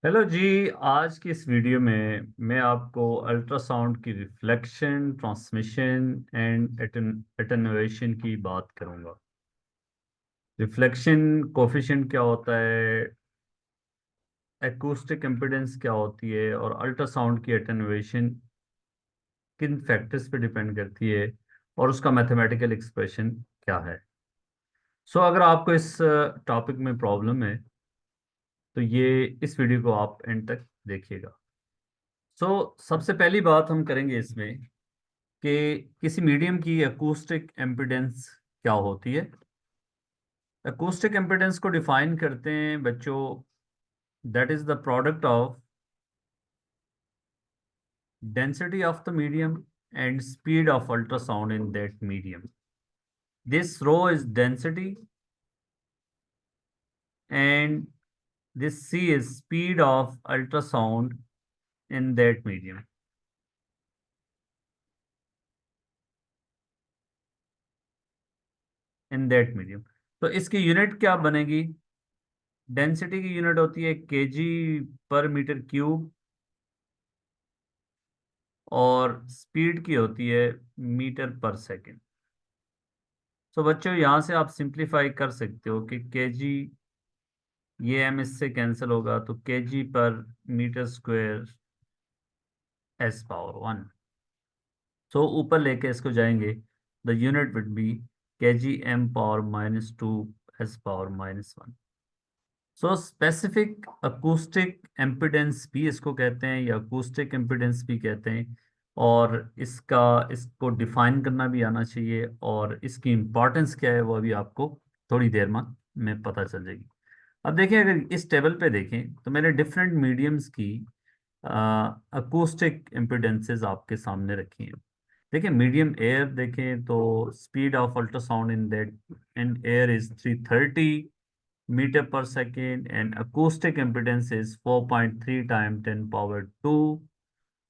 Hello जी। आज की इस वीडियो में मैं आपको अल्ट्रासाउंड की रिफ्लेक्शन, ट्रांसमिशन एंड एटेन्युएशन की बात करूंगा। रिफ्लेक्शन कोफिशिएंट क्या होता है, एकूस्टिक इम्पिडेंस क्या होती है और अल्ट्रासाउंड की एटेन्युएशन किन फैक्टर्स पे डिपेंड करती है और उसका मैथमेटिकल एक्सप्रेशन क्या है। अगर आपको इस टॉपिक में प्रॉब्लम है तो ये इस वीडियो को आप एंड तक देखिएगा। सबसे पहली बात हम करेंगे इसमें कि किसी मीडियम की अकूस्टिक एम्पिडेंस क्या होती है। अकूस्टिक एम्पिडेंस को डिफाइन करते हैं बच्चों, that is the product of density of the medium and speed of ultrasound in that medium. This rho is density and this c is speed of ultrasound in that medium. In that medium तो इसकी unit क्या बनेगी? Density की unit होती है KG per metre cube और speed की होती है मीटर पर सेकंड। बच्चों यहाँ से आप सिंप्लीफाई कर सकते हो कि केजी, ये एम इससे कैंसिल होगा तो KG per meter square S power one. ऊपर लेके इसको जाएंगे, the unit with be KG M power -2 S power -1। Specific acoustic impedance भी इसको कहते हैं या अकूस्टिक एम्पिडेंस भी कहते हैं। और इसको डिफाइन करना भी आना चाहिए और इसकी इम्पोर्टेंस क्या है वो अभी आपको थोड़ी देर में पता चल जाएगी। अब देखिए, अगर इस टेबल पे देखें तो मैंने डिफरेंट मीडियम्स की अकूस्टिक इम्पिडेंसेस आपके सामने रखी हैं। देखिए, मीडियम एयर देखें तो speed of ultrasound in that in air is 330 meter per second and acoustic impedance is 4.3 time 10 power 2।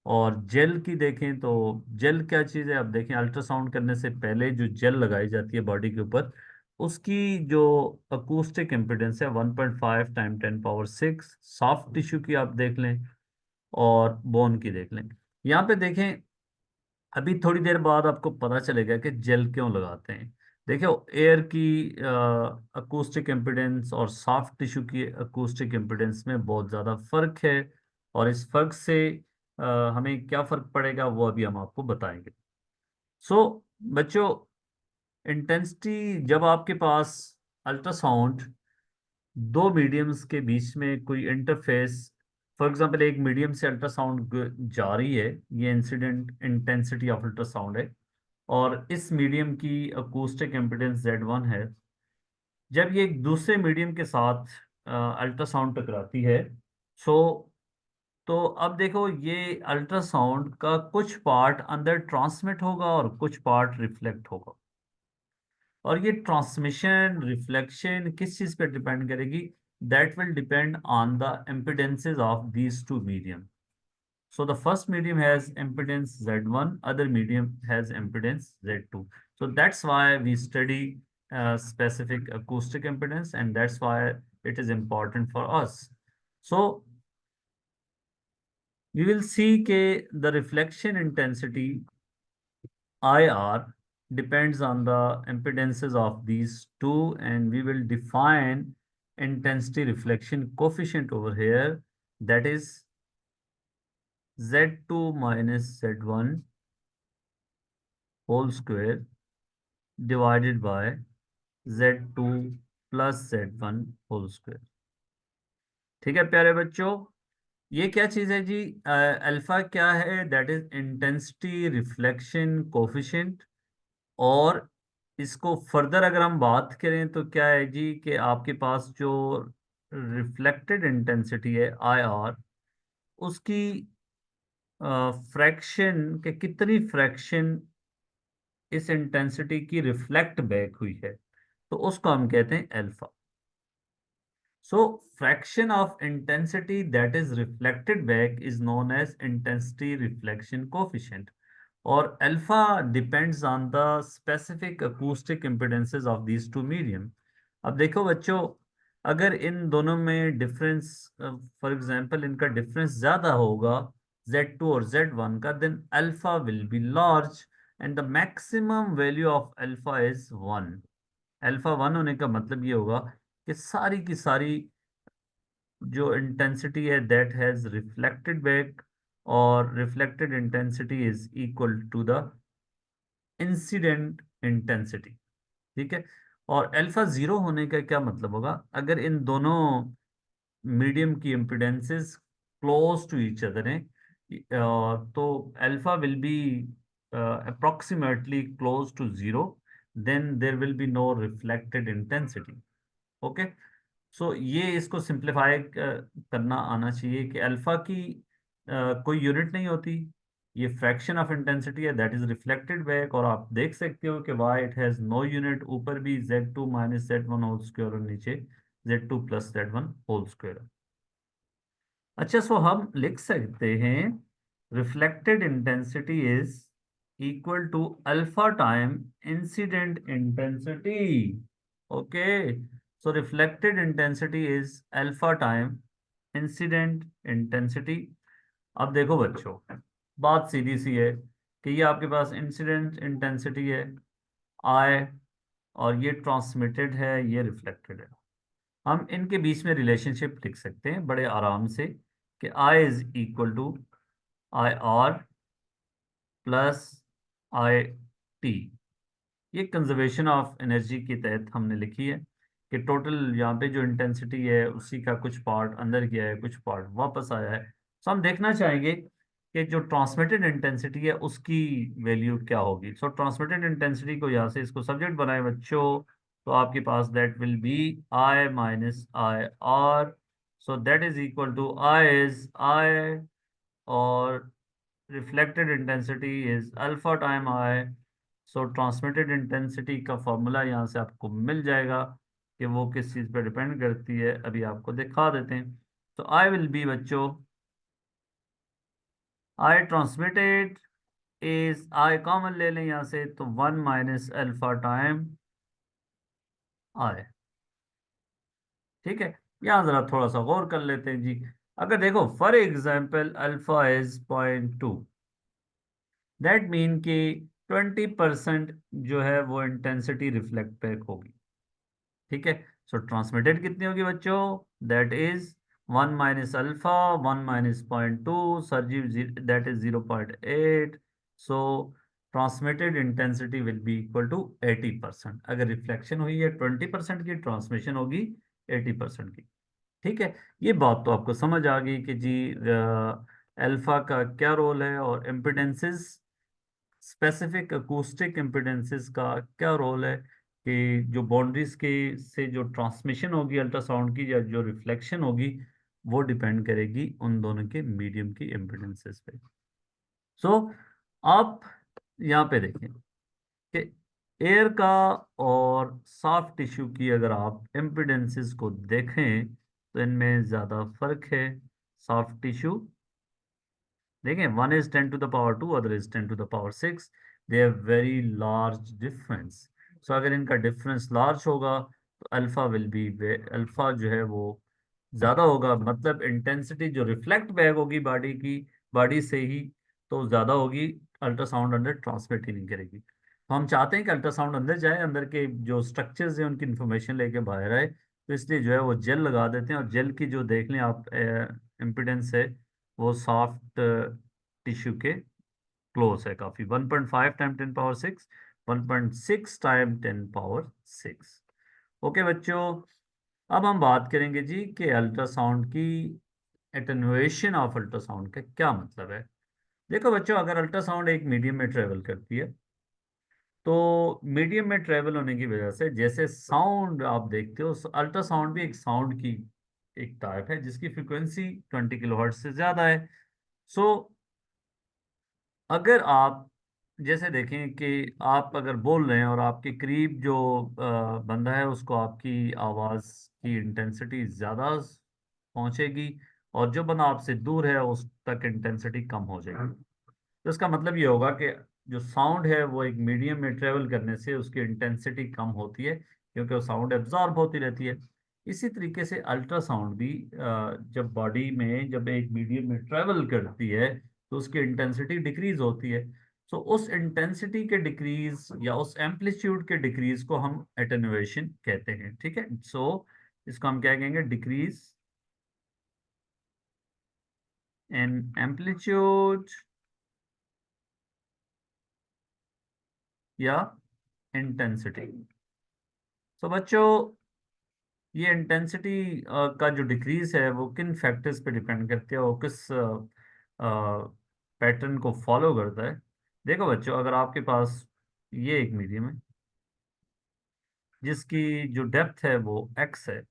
और जेल की देखें तो जेल क्या चीज़ है, अब देखें अल्ट्रासाउंड करने से पहले जो जेल लगाई जाती है बॉडी के ऊपर, उसकी जो acoustic impedance है 1.5 टाइम 10 पावर 6। सॉफ्ट टिश्यू की आप देख लें और बोन की देख लें। यहाँ पे देखें, अभी थोड़ी देर बाद आपको पता चलेगा कि जेल क्यों लगाते हैं। देखो, एयर की अकूस्टिक इम्पिडेंस और सॉफ्ट टिश्यू की अकूस्टिक इम्पिडेंस में बहुत ज़्यादा फर्क है और इस फर्क से अ, हमें क्या फ़र्क पड़ेगा वो अभी हम आपको बताएंगे। बच्चों, इंटेंसिटी जब आपके पास अल्ट्रासाउंड दो मीडियम्स के बीच में कोई इंटरफेस, फॉर एग्जांपल एक मीडियम से अल्ट्रासाउंड जा रही है, ये इंसिडेंट इंटेंसिटी ऑफ अल्ट्रासाउंड है और इस मीडियम की अकूस्टिक इम्पिडेंस Z1 है। जब ये एक दूसरे मीडियम के साथ अल्ट्रासाउंड टकराती है, सो तो अब देखो, ये अल्ट्रासाउंड का कुछ पार्ट अंदर ट्रांसमिट होगा और कुछ पार्ट रिफ्लेक्ट होगा। और ये ट्रांसमिशन रिफ्लेक्शन किस चीज पे डिपेंड करेगी? That will depend on the impedances of these two medium. So the first medium has impedance Z1, other medium has impedance Z2. So that's why we study specific acoustic impedance, and that's why it is important for us. So we will see the reflection intensity IR depends on the impedances of these two, and we will define intensity reflection coefficient over here, that is Z2 minus Z1 whole square divided by Z2 plus Z1 whole square। ठीक है प्यारे बच्चों, ये क्या चीज़ है जी? Alpha क्या है? That is intensity reflection coefficient. और इसको फर्दर अगर हम बात करें तो क्या है जी कि आपके पास जो रिफ्लेक्टेड इंटेंसिटी है IR, उसकी फ्रैक्शन के कितनी फ्रैक्शन इस इंटेंसिटी की रिफ्लेक्ट बैक हुई है, तो उसको हम कहते हैं alpha. Fraction of intensity that is reflected back is known as intensity reflection coefficient, or alpha depends on the specific acoustic impedances of these two medium। अब देखो बच्चों, अगर इन दोनों में डिफरेंस, फॉर एग्जांपल इनका डिफरेंस ज्यादा होगा Z2 और Z1 का, then alpha will be large and the maximum value of alpha is 1। Alpha 1 होने का मतलब ये होगा कि सारी की सारी जो इंटेंसिटी है दैट हैज रिफ्लेक्टेड बैक, और reflected intensity is equal to the incident intensity. ठीक है। और अल्फा जीरो होने का क्या मतलब होगा, अगर इन दोनों मीडियम की impedances close to each other हैं, तो alpha will be approximately close to zero, then there will be no reflected intensity. Okay. So ये इसको सिंप्लीफाई करना आना चाहिए कि अल्फा की कोई यूनिट नहीं होती, ये फ्रैक्शन ऑफ इंटेंसिटी है दैट इज रिफ्लेक्टेड बैक, और आप देख सकते हो कि why it has no unit, ऊपर भी Z2 minus Z1 whole square और नीचे Z2 plus Z1 whole square. अच्छा, सो हम लिख सकते हैं reflected intensity is equal to alpha time incident intensity. Okay. So reflected intensity is alpha time incident intensity. अब देखो बच्चों, बात सीधी सी है कि ये आपके पास इंसिडेंट इंटेंसिटी है I, और ये ट्रांसमिटेड है, ये रिफ्लेक्टेड है। हम इनके बीच में रिलेशनशिप लिख सकते हैं बड़े आराम से कि I is equal to IR plus IT। ये कंजर्वेशन ऑफ एनर्जी के तहत हमने लिखी है कि टोटल यहाँ पे जो इंटेंसिटी है उसी का कुछ पार्ट अंदर गया है, कुछ पार्ट वापस आया है। तो हम देखना चाहेंगे कि जो ट्रांसमिटेड इंटेंसिटी है उसकी वैल्यू क्या होगी। सो ट्रांसमिटेड इंटेंसिटी को यहाँ से इसको सब्जेक्ट बनाए बच्चों, तो आपके पास that will be I minus IR। So that is equal to I is I, और reflected intensity is alpha time I। So transmitted intensity का फॉर्मूला यहाँ से आपको मिल जाएगा कि वो किस चीज़ पर डिपेंड करती है, अभी आपको दिखा देते हैं। तो आई विल बी बच्चों, आई ट्रांसमिटेड इज, आई कॉमन ले लें यहाँ से, तो 1 - अल्फा टाइम आई। ठीक है। यहाँ जरा थोड़ा सा गौर कर लेते हैं जी। अगर देखो for example alpha is 0.2, that mean कि 20% जो है वो इंटेंसिटी रिफ्लेक्ट बैक होगी। ठीक है। सो ट्रांसमिटेड कितनी होगी बच्चों, दैट इज 1 - अल्फा, 1 - 0.2, सरजीव that is 0.8। So transmitted intensity will be equal to 80%। अगर रिफ्लेक्शन हुई है 20% की, ट्रांसमिशन होगी 80% की। ठीक है। ये बात तो आपको समझ आ गई कि जी अल्फा का क्या रोल है और इम्पिडेंसेस, स्पेसिफिक अकूस्टिक इम्पिडेंसेस का क्या रोल है कि जो बाउंड्रीज के से जो ट्रांसमिशन होगी अल्ट्रासाउंड की या जो रिफ्लेक्शन होगी वो डिपेंड करेगी उन दोनों के मीडियम की इम्पिडेंसेस पे। सो आप यहाँ पे देखें कि एयर का और सॉफ्ट टिश्यू की अगर आप इम्पिडेंसेस को देखें तो इनमें ज़्यादा फर्क है। सॉफ्ट टिश्यू देखें, 1 is 10⁻², other is 10⁻6, they have very large difference. So अगर इनका डिफरेंस लार्ज होगा तो अल्फा विल बी, अल्फा जो है वो ज़्यादा होगा, मतलब इंटेंसिटी जो रिफ्लेक्ट बैक होगी बॉडी की, बॉडी से ही, तो ज़्यादा होगी। अल्ट्रासाउंड अंदर ट्रांसमिट ही नहीं करेगी। तो हम चाहते हैं कि अल्ट्रासाउंड अंदर जाए, अंदर के जो स्ट्रक्चर्स हैं उनकी इंफॉर्मेशन लेके बाहर आए, तो इसलिए जो है वो जेल लगा देते हैं, और जेल की जो देख लें आप इम्पिडेंस है वो सॉफ्ट टिश्यू के क्लोज है काफी, 1.5 टाइम 10⁻6, 1.6 टाइम 10⁻6। ओके बच्चों, अब हम बात करेंगे जी कि अल्ट्रासाउंड की एटेन्युएशन ऑफ अल्ट्रासाउंड का क्या मतलब है। देखो बच्चों, अगर अल्ट्रासाउंड एक मीडियम में ट्रेवल करती है, तो मीडियम में ट्रेवल होने की वजह से जैसे साउंड आप देखते हो, अल्ट्रासाउंड भी एक साउंड की एक टाइप है जिसकी फ्रीक्वेंसी 20 किलोहर्ट्ज से ज्यादा है। सो अगर आप जैसे देखें कि आप अगर बोल रहे हैं और आपके करीब जो बंदा है उसको आपकी आवाज़ की इंटेंसिटी ज़्यादा पहुंचेगी, और जो बंदा आपसे दूर है उस तक इंटेंसिटी कम हो जाएगी। तो इसका मतलब ये होगा कि जो साउंड है वो एक मीडियम में ट्रेवल करने से उसकी इंटेंसिटी कम होती है, क्योंकि वो साउंड एब्जॉर्ब होती रहती है। इसी तरीके से अल्ट्रासाउंड भी जब बॉडी में जब एक मीडियम में ट्रेवल करती है तो उसकी इंटेंसिटी डिक्रीज होती है। सो उस इंटेंसिटी के डिक्रीज या उस एम्पलीट्यूड के डिक्रीज को हम एटेन्युएशन कहते हैं। ठीक है, सो इसको हम क्या कहेंगे, डिक्रीज इन एम्पलीट्यूड या इंटेंसिटी। तो बच्चों, ये इंटेंसिटी का जो डिक्रीज है वो किन फैक्टर्स पे डिपेंड करती है, वो किस पैटर्न को फॉलो करता है। देखो बच्चों, अगर आपके पास ये एक मीडियम है जिसकी जो डेप्थ है वो x है,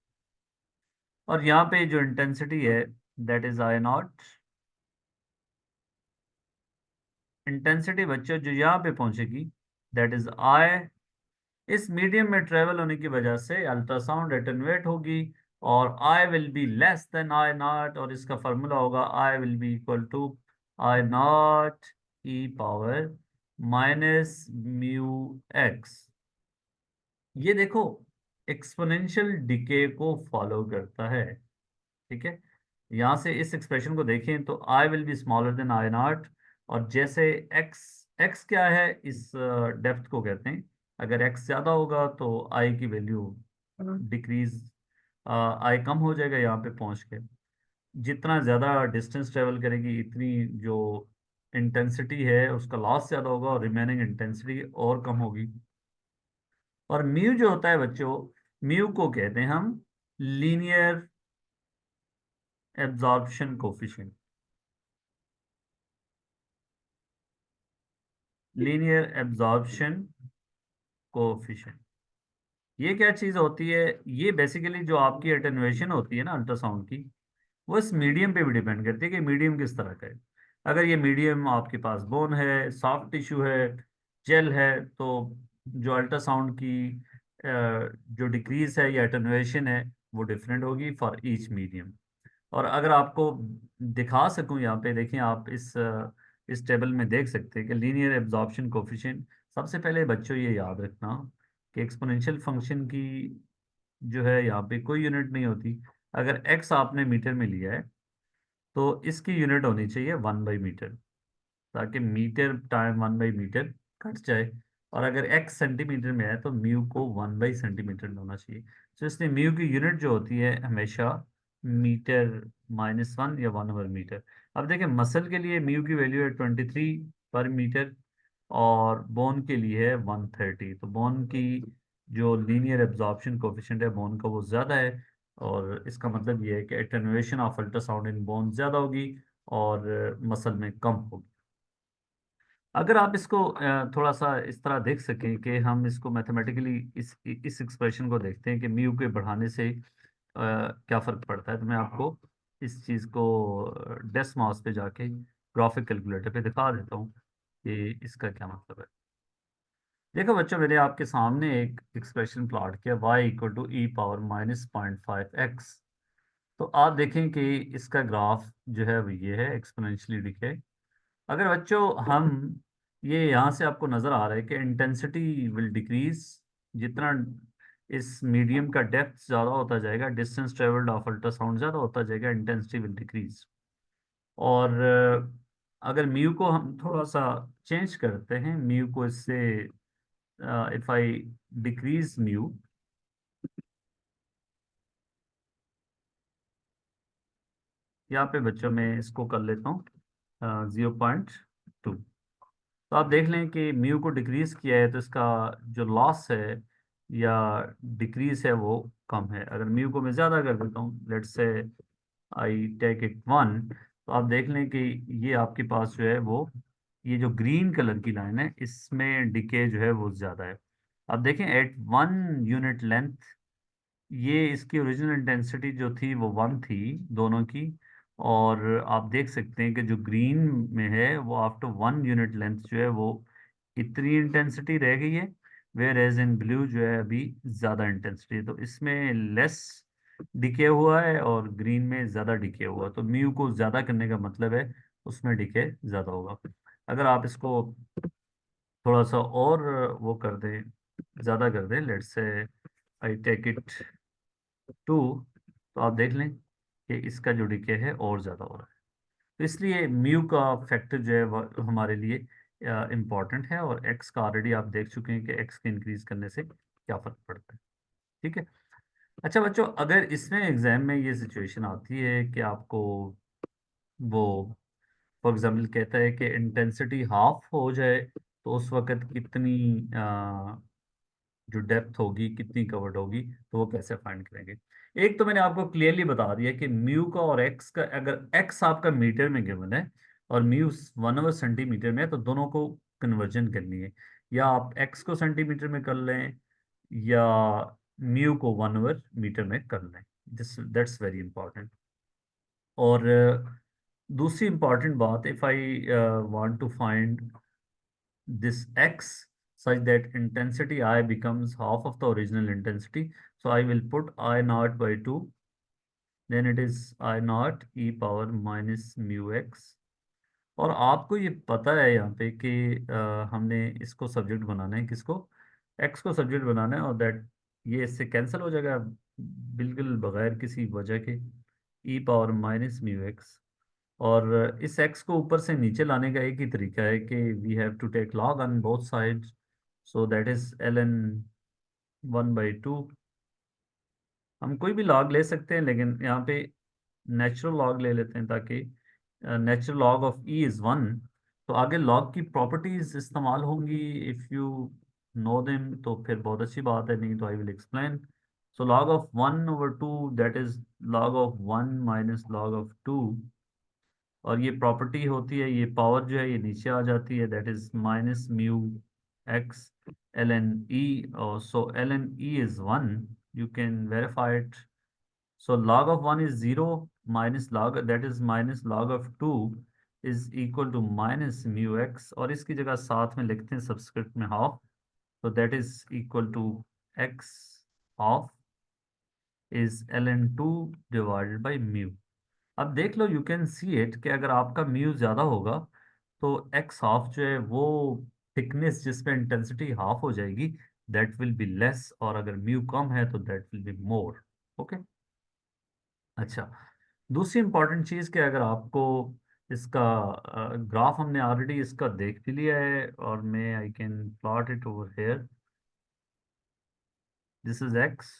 और यहाँ पे जो इंटेंसिटी है that is I not. Intensity बच्चों जो यहाँ पे पहुंचेगी दैट इज आई। इस मीडियम में ट्रेवल होने की वजह से अल्ट्रासाउंड एटेन्यूएट होगी, और I will be less than I not, और इसका फॉर्मूला होगा I will be equal to I not E power minus mu x. ये देखो एक्सपोनेंशियल डिके को फॉलो करता है। ठीक है, यहाँ से इस एक्सप्रेशन को देखें तो I will be smaller than I not, और जैसे एक्स, एक्स क्या है, इस डेप्थ को कहते हैं। अगर एक्स ज़्यादा होगा तो आई की वैल्यू डिक्रीज, आई कम हो जाएगा यहाँ पे पहुँच के। जितना ज़्यादा डिस्टेंस ट्रेवल करेगी इतनी जो इंटेंसिटी है उसका लॉस ज़्यादा होगा, और रिमेनिंग इंटेंसिटी और कम होगी। और म्यू जो होता है बच्चों, म्यू को कहते हैं हम linear absorption coefficient. Linear absorption coefficient, ये क्या चीज होती है? ये बेसिकली जो आपकी एटेन्युएशन होती है ना अल्ट्रासाउंड की, वो इस मीडियम पे भी डिपेंड करती है कि मीडियम किस तरह का है। अगर ये मीडियम आपके पास बोन है, सॉफ्ट टिश्यू है, जेल है, तो जो अल्ट्रासाउंड की जो डिक्रीज है या एटेन्युएशन है वो डिफरेंट होगी फॉर ईच मीडियम। और अगर आपको दिखा सकूं, यहाँ पे देखें आप इस टेबल में देख सकते हैं कि लीनियर एब्जॉर्प्शन कोफिशिएंट। सबसे पहले बच्चों ये याद रखना कि एक्सपोनेंशियल फंक्शन की जो है यहाँ पे कोई यूनिट नहीं होती। अगर एक्स आपने मीटर में लिया है तो इसकी यूनिट होनी चाहिए 1/मीटर, ताकि मीटर टाइम 1/मीटर कट जाए। और अगर एक्स सेंटीमीटर में है तो म्यू को 1/सेंटीमीटर में होना चाहिए। तो इसलिए म्यू की यूनिट जो होती है हमेशा मीटर -1 या 1/मीटर। अब देखें, मसल के लिए म्यू की वैल्यू है 23/मीटर, और बोन के लिए है 130। तो बोन की जो लीनियर एब्जॉर्प्शन कोफिशिएंट है बोन का वो ज़्यादा है, और इसका मतलब ये है कि attenuation of ultrasound in bone ज़्यादा होगी और मसल में कम होगी। अगर आप इसको थोड़ा सा इस तरह देख सकें कि हम इसको मैथमेटिकली इस एक्सप्रेशन को देखते हैं कि म्यू के बढ़ाने से क्या फ़र्क पड़ता है, तो मैं आपको इस चीज़ को डेस्क माउस पे जाके ग्राफिक कैलकुलेटर पे दिखा देता हूँ कि इसका क्या मतलब है। देखो बच्चों, मैंने आपके सामने एक एक्सप्रेशन प्लॉट किया y equal to e power -0.5x। तो आप देखें कि इसका ग्राफ जो है वो ये है, एक्सपोनेंशियली डिके। अगर बच्चों हम ये यहाँ से आपको नज़र आ रहा है कि इंटेंसिटी विल डिक्रीज, जितना इस मीडियम का डेप्थ ज़्यादा होता जाएगा, डिस्टेंस ट्रेवल्ड ऑफ अल्ट्रासाउंड ज़्यादा होता जाएगा, इंटेंसिटी विल डिक्रीज। और अगर म्यू को हम थोड़ा सा चेंज करते हैं, म्यू को इससे इफ आई डिक्रीज म्यू, यहाँ पे बच्चों मैं इसको कर लेता हूँ 0.2। तो आप देख लें कि म्यू को डिक्रीज किया है तो इसका जो लॉस है या डिक्रीज है वो कम है। अगर म्यू को मैं ज़्यादा कर देता हूँ, let's say I take it 1, तो आप देख लें कि ये आपके पास जो है वो, ये जो ग्रीन कलर की लाइन है इसमें डिके जो है वो ज़्यादा है। आप देखें एट 1 यूनिट लेंथ, ये इसकी ओरिजिनल इंटेंसिटी जो थी वो 1 थी दोनों की, और आप देख सकते हैं कि जो ग्रीन में है वो आफ्टर 1 यूनिट लेंथ जो है वो इतनी इंटेंसिटी रह गई है, वेयर एज इन ब्लू जो है अभी ज़्यादा इंटेंसिटी है। तो इसमें लेस डिके हुआ है और ग्रीन में ज़्यादा डिके हुआ, तो म्यू को ज़्यादा करने का मतलब है उसमें डिके ज़्यादा होगा। अगर आप इसको थोड़ा सा और वो कर दें, ज़्यादा कर दें, let's say I take it to, तो आप देख लें कि इसका जो डिके है और ज़्यादा हो रहा है। तो इसलिए म्यू का फैक्टर जो है वह हमारे लिए इम्पॉर्टेंट है, और एक्स का ऑलरेडी आप देख चुके हैं कि एक्स के इंक्रीज करने से क्या फ़र्क पड़ता है। ठीक है। अच्छा बच्चों, अगर इसमें एग्जाम में ये सिचुएशन आती है कि आपको वो फॉर एग्जाम्पल कहता है कि इंटेंसिटी हाफ हो जाए, तो उस वक्त कितनी जो डेप्थ होगी कितनी कवर्ड होगी, तो वो कैसे फाइंड करेंगे। एक तो मैंने आपको क्लियरली बता दिया कि म्यू का और एक्स का, अगर एक्स आपका मीटर में गिवन है और म्यू 1/सेंटीमीटर में है, तो दोनों को कन्वर्जन करनी है। या आप एक्स को सेंटीमीटर में कर लें या म्यू को 1/मीटर में कर लें। This that's very important. और दूसरी इंपॉर्टेंट बात, if I want to find this x such that intensity I becomes half of the original intensity. So I will put I naught by 2, then it is I naught e power minus mu x। और आपको ये पता है यहाँ पे कि हमने इसको सब्जेक्ट बनाना है, किसको, x को सब्जेक्ट बनाना है, और दैट ये इससे कैंसिल हो जाएगा बिल्कुल बगैर किसी वजह के, e power minus mu x. और इस x को ऊपर से नीचे लाने का एक ही तरीका है कि we have to take log on both sides, so that is ln 1/2। हम कोई भी log ले सकते हैं, लेकिन यहाँ पे नेचुरल log ले लेते हैं, ताकि natural log of e is 1। तो आगे log की प्रॉपर्टीज इस्तेमाल होंगी, इफ़ यू नो देम तो फिर बहुत अच्छी बात है, नहीं तो I will explain. So log of 1/2 that is log of 1 minus log of 2। और ये प्रॉपर्टी होती है, ये पावर जो है ये नीचे आ जाती है, that is minus mu x l n e. So l n e is 1, you can verify it. So log of 1 is 0 minus log, that is minus log of 2 is equal to minus mu x, और इसकी जगह साथ में लिखते हैं subscript में half, तो that is equal to x half is l n two divided by mu. अब देख लो, यू कैन सी इट कि अगर आपका म्यू ज़्यादा होगा तो एक्स हाफ जो है वो थिकनेस जिसमें इंटेंसिटी हाफ हो जाएगी, दैट विल बी लेस, और अगर म्यू कम है तो that will be more. Okay. अच्छा, दूसरी इंपॉर्टेंट चीज़ कि अगर आपको इसका ग्राफ हमने ऑलरेडी इसका देख भी लिया है, और मैं I can plot it over here. This is x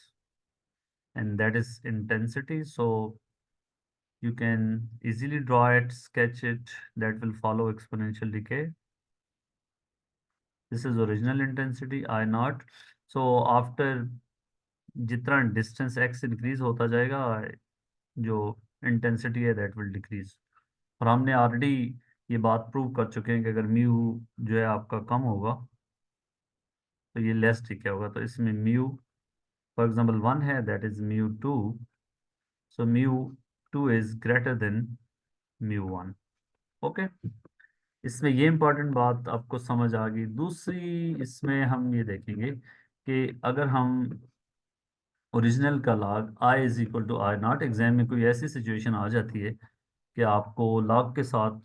and that is intensity, so you can easily draw it, sketch it, that will follow exponential decay. This is original intensity I naught. So after जितना distance x increase होता जाएगा, जो intensity है that will decrease। और हमने already ये बात prove कर चुके हैं कि अगर म्यू जो है आपका कम होगा तो ये लेस ठीक होगा। तो इसमें म्यू फॉर एग्जांपल 1 है, that is mu 2, so mu 2 is greater than mu 1। Okay. इसमें ये इंपॉर्टेंट बात आपको समझ आ गई। दूसरी इसमें हम ये देखेंगे कि अगर हम ओरिजिनल का log I is equal to I not, exam में कोई ऐसी सिचुएशन आ जाती है कि आपको log के साथ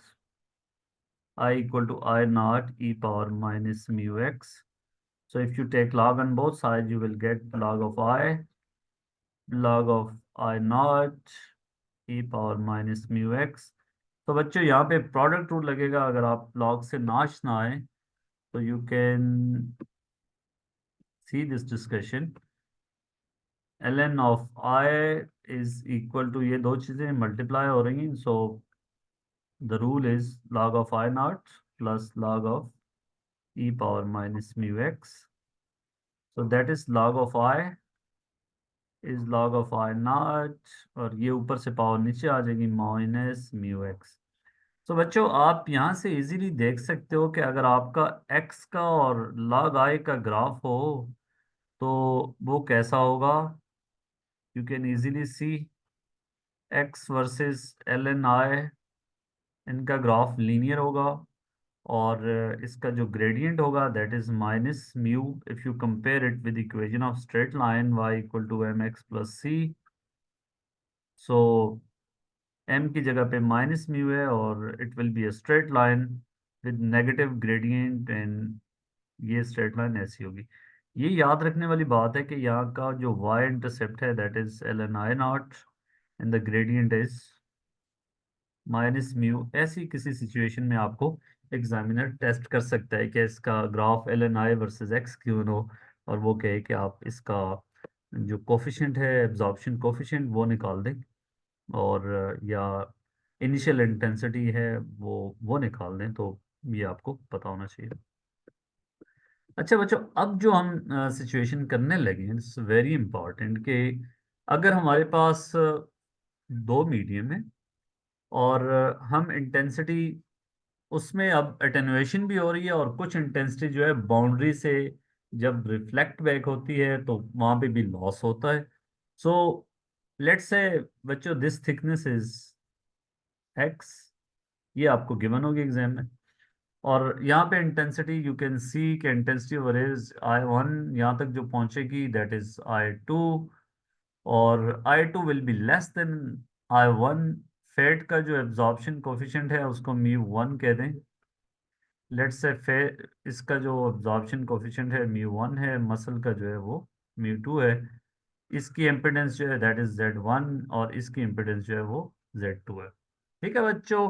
I equal to I not E power minus mu X. So if you take log on both sides you will get log of I, log of I not E power minus mu x. तो बच्चों यहाँ पे product rule लगेगा, अगर आप log से नाश ना आए तो you can see this discussion। ln of I is equal to, ये दो चीजें मल्टीप्लाई हो रही हैं, so the rule is log of I naught plus log of e power minus mu x। so that is log of I is log of I naught, और ये ऊपर से पावर नीचे आ जाएगी माइनस म्यू एक्स। तो बच्चों आप यहाँ से इजीली देख सकते हो कि अगर आपका x का और log I का ग्राफ हो तो वो कैसा होगा। You can easily see x versus ln I, इनका ग्राफ लीनियर होगा, और इसका जो ग्रेडियंट होगा that is minus mu if you compare it with equation of straight line y equal to m x plus c. So m की जगह पे minus mu है, और it will be a straight line with negative gradient, and ये straight line ऐसी होगी। ये याद रखने वाली बात है कि यहाँ का जो y इंटरसेप्ट है that is l n I not and the gradient is minus mu. ऐसी किसी सिचुएशन में आपको एग्जामिनर टेस्ट कर सकता है कि इसका graph l n I versus x क्यों हो, और वो कहे कि आप इसका जो कोफिशिएंट है एब्जॉर्प्शन कोफिशिएंट वो निकाल दें, और या इनिशियल इंटेंसिटी है वो निकाल दें। तो ये आपको पता होना चाहिए। अच्छा बच्चों, अब जो हम सिचुएशन करने लगे हैं इट्स वेरी इंपॉर्टेंट कि अगर हमारे पास दो मीडियम है और हम इंटेंसिटी उसमें अब अटेनुएशन भी हो रही है, और कुछ इंटेंसिटी जो है बाउंड्री से जब रिफ्लेक्ट बैक होती है तो वहां पे भी लॉस होता है। सो लेट्स से बच्चों दिस थिकनेस इज एक्स, ये आपको गिवन होगी एग्जाम में। और यहाँ पे इंटेंसिटी यू कैन सी कि intensity over is I one, यहाँ तक जो पहुंचेगी दैट इज आई टू, और I two will be less than I one. Fat का जो एब्जॉर्प्शन कोफिशिएंट है उसको म्यू वन कह दें। लेट्स से फे इसका जो एब्जॉर्प्शन कोफिशिएंट है म्यू वन है, मसल का जो है वो म्यू टू है। इसकी इम्पिडेंस जो है दैट इज जेड वन, और इसकी इम्पिडेंस जो है वो जेड टू है। ठीक है बच्चों,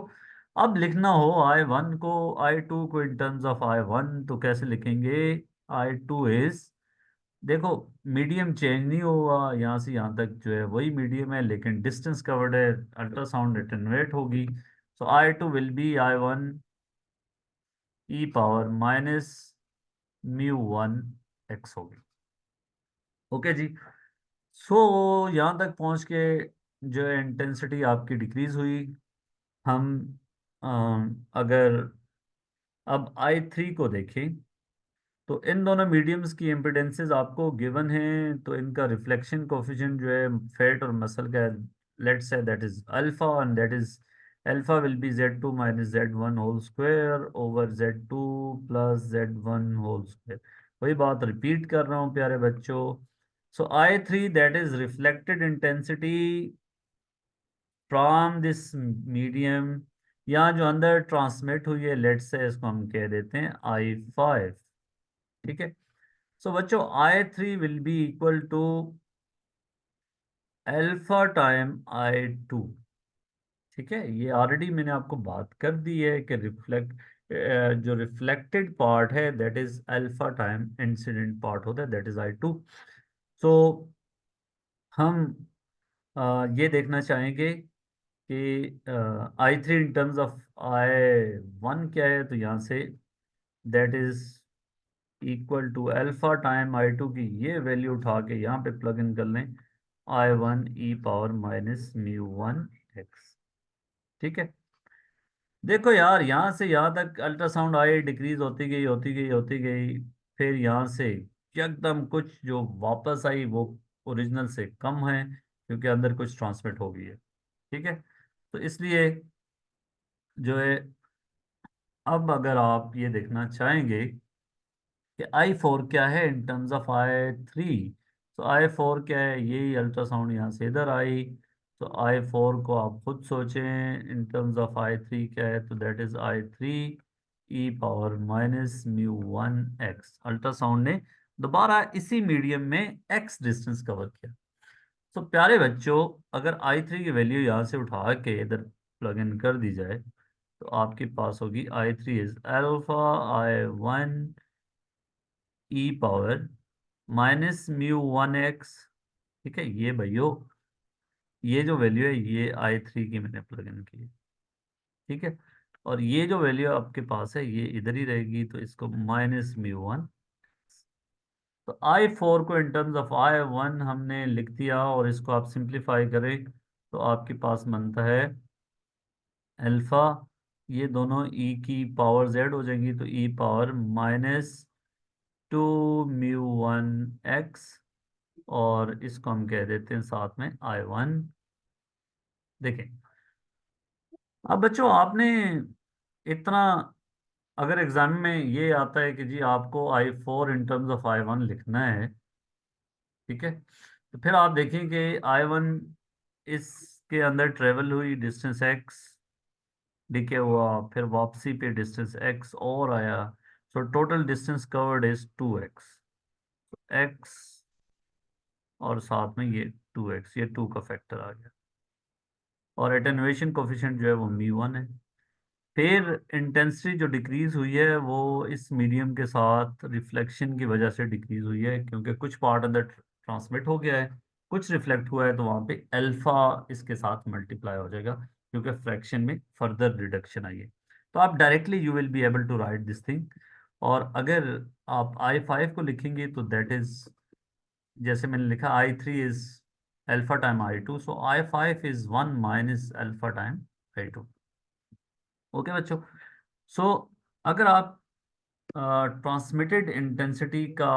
अब लिखना हो आई वन को आई टू को इन टर्म्स ऑफ आई वन तो कैसे लिखेंगे? आई टू इज, देखो मीडियम चेंज नहीं हुआ, यहाँ से यहाँ तक जो है वही मीडियम है, लेकिन डिस्टेंस कवर्ड है, अल्ट्रासाउंड एटेन्यूएट होगी। So I two will be I one E power minus mu one X होगी। ओके जी। सो यहाँ तक पहुँच के जो है इंटेंसिटी आपकी डिक्रीज हुई। हम अगर अब आई थ्री को देखें तो इन दोनों मीडियम्स की इम्पिडेंसेस आपको गिवन हैं, तो इनका रिफ्लेक्शन कोफिशिएंट जो है फेट और मसल का, let's say that is alpha, and that is alpha will be Z two minus Z one whole square over Z two plus Z one whole square. वही बात repeat कर रहा हूँ प्यारे बच्चों। So I three that is reflected intensity from this medium, यहाँ जो अंदर ट्रांसमिट हुई है लेट्स से इसको हम कह देते हैं आई फाइव। ठीक है। सो बच्चों I three will be equal to alpha time I two. ठीक है, ये ऑलरेडी मैंने आपको बात कर दी है कि जो रिफ्लेक्टेड पार्ट है that is alpha time incident part होता है that is I two. So हम ये देखना चाहेंगे कि I three in terms of I one क्या है, तो यहाँ से that is equal to alpha time I two की ये वैल्यू उठा के यहाँ पे प्लग इन कर लें, आई one E power minus mu one X. ठीक है। देखो यार, यहाँ से यहाँ तक अल्ट्रासाउंड आई डिक्रीज होती गई होती गई होती गई, फिर यहाँ से एकदम कुछ जो वापस आई वो ओरिजिनल से कम है, क्योंकि अंदर कुछ ट्रांसमिट हो गई है। ठीक है। तो इसलिए जो है, अब अगर आप ये देखना चाहेंगे कि आई फोर क्या है इन टर्म्स ऑफ आई थ्री, तो आई फोर क्या है, यही अल्ट्रासाउंड यहाँ से इधर आई, तो आई फोर को आप खुद सोचें इन टर्म्स ऑफ आई थ्री क्या है, तो that is I three E power minus mu one x. Ultrasound ने दोबारा इसी मीडियम में एक्स डिस्टेंस कवर किया। तो प्यारे बच्चों, अगर आई थ्री की वैल्यू यहाँ से उठा के इधर प्लग इन कर दी जाए तो आपके पास होगी I three is alpha I one E power minus mu one X. ठीक है, ये भैया ये जो वैल्यू है ये आई थ्री की मैंने प्लग इन की है। ठीक है। और ये जो वैल्यू आपके पास है ये इधर ही रहेगी, तो इसको माइनस म्यू वन। तो आई फोर को इन टर्म्स ऑफ आई वन हमने लिख दिया, और इसको आप सिंप्लीफाई करें तो आपके पास बनता है अल्फा, ये दोनों ई की पावर जेड हो जाएंगी, तो E power minus two mu one X, और इसको हम कह देते हैं साथ में आई वन। देखें, अब बच्चों आपने इतना, अगर एग्जाम में ये आता है कि जी आपको I four in terms of I one लिखना है, ठीक है, तो फिर आप देखें कि आई वन इसके अंदर ट्रेवल हुई डिस्टेंस एक्स, डीके हुआ, फिर वापसी पे डिस्टेंस एक्स और आया, so total distance covered is two x. X और साथ में ये 2x, ये 2 का फैक्टर आ गया। और एटेन्युएशन कोफिशिएंट जो है वो μ1 है। फिर इंटेंसिटी जो डिक्रीज हुई है वो इस मीडियम के साथ रिफ्लेक्शन की वजह से डिक्रीज हुई है, क्योंकि कुछ पार्ट अंदर ट्रांसमिट हो गया है, कुछ रिफ्लेक्ट हुआ है, तो वहाँ पे अल्फा इसके साथ मल्टीप्लाई हो जाएगा, क्योंकि फ्रैक्शन में फर्दर रिडक्शन आई है। तो आप directly you will be able to write this thing. और अगर आप I5 को लिखेंगे तो दैट इज, जैसे मैंने लिखा, I3 is alpha time I2, so I5 is 1 minus alpha time I2। Okay बच्चों। सो अगर आप ट्रांसमिटेड इंटेंसिटी का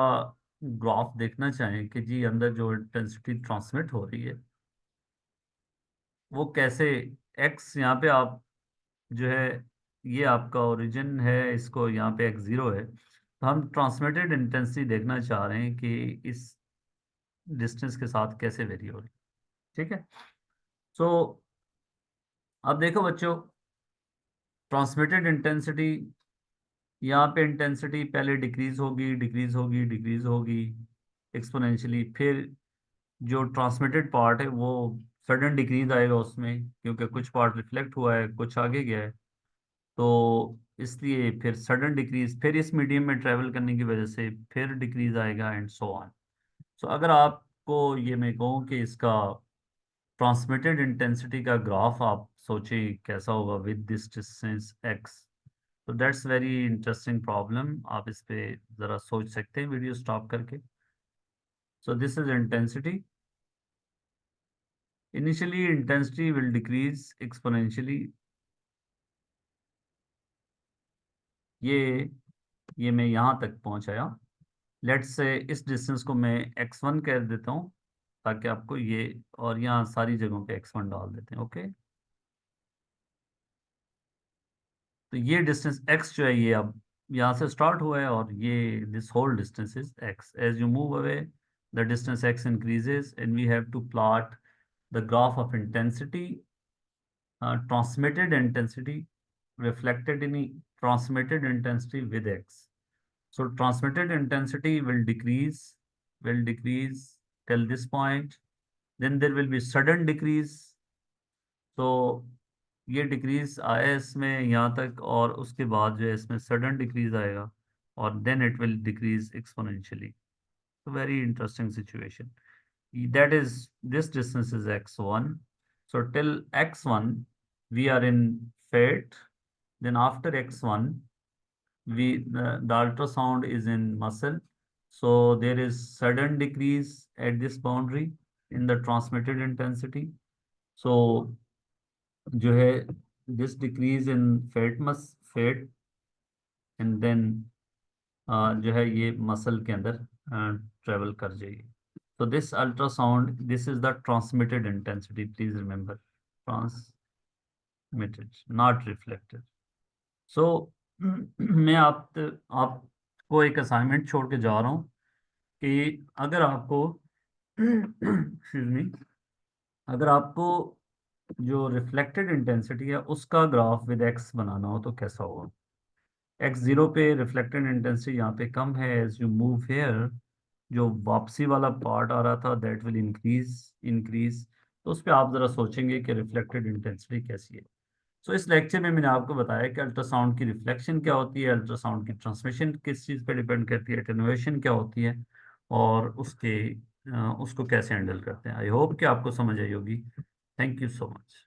ग्राफ देखना चाहें कि जी अंदर जो इंटेंसिटी ट्रांसमिट हो रही है वो कैसे, एक्स यहाँ पे आप जो है, ये आपका ओरिजिन है, इसको यहाँ पे x0 है, तो हम ट्रांसमिटेड इंटेंसिटी देखना चाह रहे हैं कि इस डिस्टेंस के साथ कैसे वेरी हो रही है। ठीक है। सो अब देखो बच्चों, ट्रांसमिटेड इंटेंसिटी, यहाँ पे इंटेंसिटी पहले डिक्रीज होगी, डिक्रीज होगी, डिक्रीज होगी एक्सपोनेंशियली, फिर जो ट्रांसमिटेड पार्ट है वो सडन डिक्रीज आएगा उसमें, क्योंकि कुछ पार्ट रिफ्लेक्ट हुआ है, कुछ आगे गया है, तो इसलिए फिर सडन डिक्रीज, फिर इस मीडियम में ट्रेवल करने की वजह से फिर डिक्रीज आएगा, एंड सो ऑन। सो अगर आपको ये मैं कहूँ कि इसका ट्रांसमिटेड इंटेंसिटी का ग्राफ आप सोचिए कैसा होगा विद दिस डिस्टेंस एक्स, तो दैट्स वेरी इंटरेस्टिंग प्रॉब्लम। आप इस पे ज़रा सोच सकते हैं वीडियो स्टॉप करके। So this is intensity. Initially, intensity will decrease exponentially. ये मैं यहाँ तक पहुँचाया। लेट्स से इस डिस्टेंस को मैं x1 कह देता हूँ, ताकि आपको ये, और यहाँ सारी जगहों पे x1 डाल देते हैं। ओके, तो ये डिस्टेंस x जो है ये अब यहाँ से स्टार्ट हुआ है, और ये this whole distance is x। As you move away the distance x increases, and we have to plot the graph of intensity, transmitted intensity, reflected in transmitted intensity with x. So transmitted intensity will decrease till this point. Then there will be sudden decrease. तो ये decrease आया इसमें यहाँ तक, और उसके बाद जो है इसमें सडन डिक्रीज आएगा, और then it will decrease exponentially. तो very interesting situation. That is, this distance is x1. So till x1 we are in fate. Then after x1 the ultrasound is in muscle. So there is sudden decrease at this boundary in the transmitted intensity. So जो है this decrease in fate, and then जो है ये muscle के अंदर travel कर जाएगी। तो this ultrasound, this is the transmitted intensity, please remember, transmitted not reflected. So मैं आपको एक असाइनमेंट छोड़ के जा रहा हूँ कि अगर आपको एक्सक्यूज मी, अगर आपको जो रिफ्लेक्टेड इंटेंसिटी है उसका ग्राफ विद एक्स बनाना हो तो कैसा होगा। x0 पे रिफ्लेक्टेड इंटेंसिटी यहाँ पे कम है, एज यू मूव हेयर जो वापसी वाला पार्ट आ रहा था दैट विल इंक्रीज इंक्रीज। तो उस पर आप ज़रा सोचेंगे कि रिफ्लेक्टेड इंटेंसिटी कैसी है। सो इस लेक्चर में मैंने आपको बताया कि अल्ट्रासाउंड की रिफ्लेक्शन क्या होती है, अल्ट्रासाउंड की ट्रांसमिशन किस चीज़ पे डिपेंड करती है, एटेन्युएशन क्या होती है, और उसको कैसे हैंडल करते हैं। आई होप कि आपको समझ आई होगी। Thank you so much.